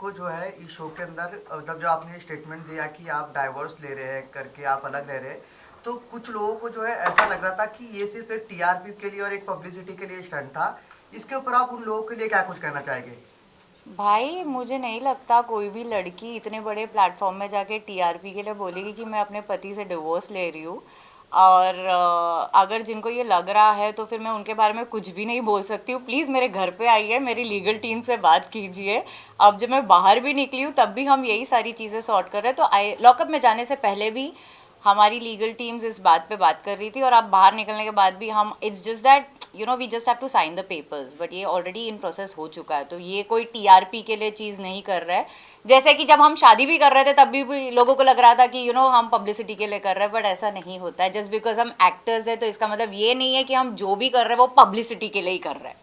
आपको जो है इस शो के अंदर मतलब जो आपने स्टेटमेंट दिया कि आप डाइवोर्स ले रहे हैं करके आप अलग रह रहे हैं, तो कुछ लोगों को जो है ऐसा लग रहा था कि ये सिर्फ एक टीआरपी के लिए और एक पब्लिसिटी के लिए स्टंट था। इसके ऊपर आप उन लोगों के लिए क्या कुछ कहना चाहेंगे? भाई मुझे नहीं लगता कोई भी लड़की इतने बड़े प्लेटफॉर्म में जाके टीआरपी के लिए बोलेगी कि मैं अपने पति से डिवोर्स ले रही हूँ। और अगर जिनको ये लग रहा है तो फिर मैं उनके बारे में कुछ भी नहीं बोल सकती हूँ। प्लीज़ मेरे घर पे आइए, मेरी लीगल टीम से बात कीजिए। अब जब मैं बाहर भी निकली हूँ तब भी हम यही सारी चीज़ें सॉर्ट कर रहे हैं। तो आई लॉकअप में जाने से पहले भी हमारी लीगल टीम्स इस बात पे बात कर रही थी, और अब बाहर निकलने के बाद भी हम, it's just that we just have to sign the papers, but ये ऑलरेडी इन प्रोसेस हो चुका है। तो ये कोई टीआरपी के लिए चीज़ नहीं कर रहा है। जैसे कि जब हम शादी भी कर रहे थे तब भी लोगों को लग रहा था कि हम पब्लिसिटी के लिए कर रहे हैं, बट ऐसा नहीं होता है। जस्ट बिकॉज हम एक्टर्स हैं तो इसका मतलब ये नहीं है कि हम जो भी कर रहे हैं वो पब्लिसिटी के लिए ही कर रहे हैं।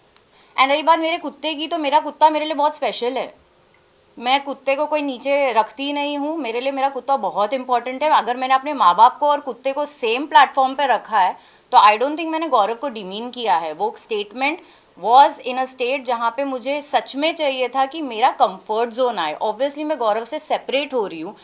एंड रही बात मेरे कुत्ते की, तो मेरा कुत्ता मेरे लिए बहुत स्पेशल है। मैं कुत्ते को कोई नीचे रखती नहीं हूँ। मेरे लिए मेरा कुत्ता बहुत इंपॉर्टेंट है। अगर मैंने अपने माँ बाप को और कुत्ते को सेम प्लेटफॉर्म पे रखा है तो आई डोंट थिंक मैंने गौरव को डिमीन किया है। वो statement was in a state जहाँ पे मुझे सच में चाहिए था कि मेरा कंफर्ट जोन आए। ऑब्वियसली मैं गौरव से सेपरेट हो रही हूँ।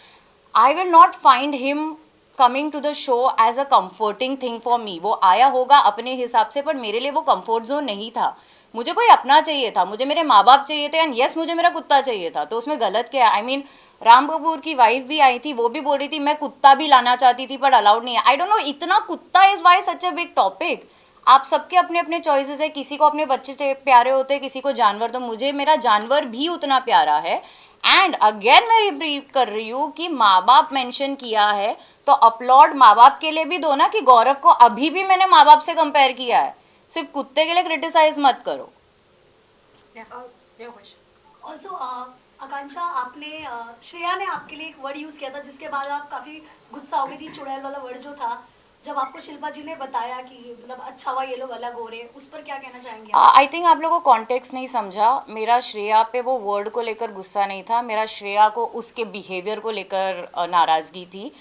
I will not find him coming to the show as a comforting thing for me. वो आया होगा अपने हिसाब से, पर मेरे लिए वो कंफर्ट जोन नहीं था। मुझे कोई अपना चाहिए था, मुझे मेरे माँ बाप चाहिए थे, एंड यस मुझे मेरा कुत्ता चाहिए था। तो उसमें गलत क्या है? आई मीन राम कपूर की वाइफ भी आई थी, वो भी बोल रही थी मैं कुत्ता भी लाना चाहती थी पर अलाउड नहीं है। आई डोंट नो, इतना कुत्ता is why such a big topic. आप सबके अपने अपने चॉइसेस है। किसी को अपने बच्चे प्यारे होते हैं, किसी को जानवर। तो मुझे मेरा जानवर भी उतना प्यारा है। एंड अगेन मैं रिपीट कर रही हूँ कि माँ बाप मेंशन किया है तो अपलॉड माँ बाप के लिए भी दो ना, कि गौरव को अभी भी मैंने माँ बाप से कंपेयर किया है। सिर्फ कुत्ते के लिए क्रिटिसाइज मत करो। ऑल्सो आकांक्षा, आपने श्रेया ने आपके लिए एक वर्ड यूज किया था जिसके बाद आप काफी गुस्सा हो गई थी। चुड़ैल वाला वर्ड जो था, जब आपको शिल्पा जी ने बताया कि मतलब अच्छा हुआ ये लोग अलग हो रहे हैं, उस पर क्या कहना चाहेंगे आप? आई थिंक आप लोगों को कॉन्टेक्स्ट नहीं समझा। मेरा श्रेया पे वो वर्ड को लेकर गुस्सा नहीं था। मेरा श्रेया को उसके बिहेवियर को लेकर नाराज़गी थी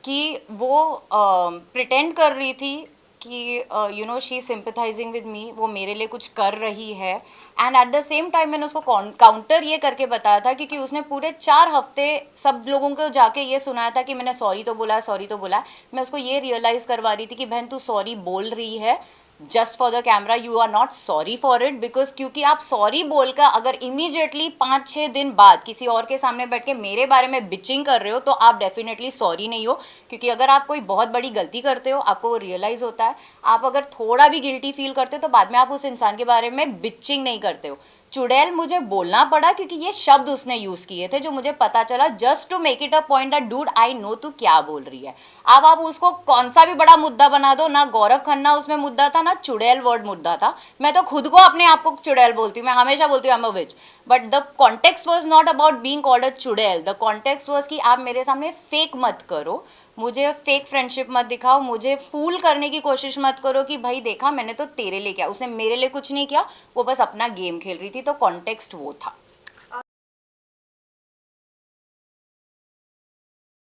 कि वो प्रिटेंड कर रही थी कि शी सिंपथाइजिंग विद मी, वो मेरे लिए कुछ कर रही है। And at the same time मैंने उसको काउंटर ये करके बताया था, क्योंकि उसने पूरे 4 हफ्ते सब लोगों को जाके ये सुनाया था कि मैंने सॉरी तो बोला है, सॉरी तो बोला है। मैं उसको ये रियलाइज़ करवा रही थी कि बहन तू सॉरी बोल रही है just for the camera, you are not sorry for it. Because क्योंकि आप सॉरी बोलकर अगर इमीडिएटली 5-6 दिन बाद किसी और के सामने बैठ के मेरे बारे में बिचिंग कर रहे हो तो आप डेफिनेटली सॉरी नहीं हो। क्योंकि अगर आप कोई बहुत बड़ी गलती करते हो आपको वो रियलाइज होता है। आप अगर थोड़ा भी गिल्टी फील करते हो तो बाद में आप उस इंसान के बारे में बिचिंग नहीं करते हो। चुड़ैल मुझे बोलना पड़ा क्योंकि ये शब्द उसने यूज किए थे जो मुझे पता चला, just to make it a point that dude I know तू क्या बोल रही है। अब आप उसको कौन सा भी बड़ा मुद्दा बना दो, ना गौरव खन्ना उसमें मुद्दा था ना चुड़ैल वर्ड मुद्दा था। मैं तो खुद को अपने आप को चुड़ैल बोलती हूँ, मैं हमेशा बोलती हूँ I am a witch. But the context was not about being called a चुड़ैल। द कॉन्टेक्स्ट वॉज कि आप मेरे सामने फेक मत करो, मुझे फेक फ्रेंडशिप मत दिखाओ, मुझे फूल करने की कोशिश मत करो कि भाई देखा मैंने तो तेरे लिए किया, उसने मेरे लिए कुछ नहीं किया, वो बस अपना गेम खेल रही थी। तो कॉन्टेक्स्ट वो था।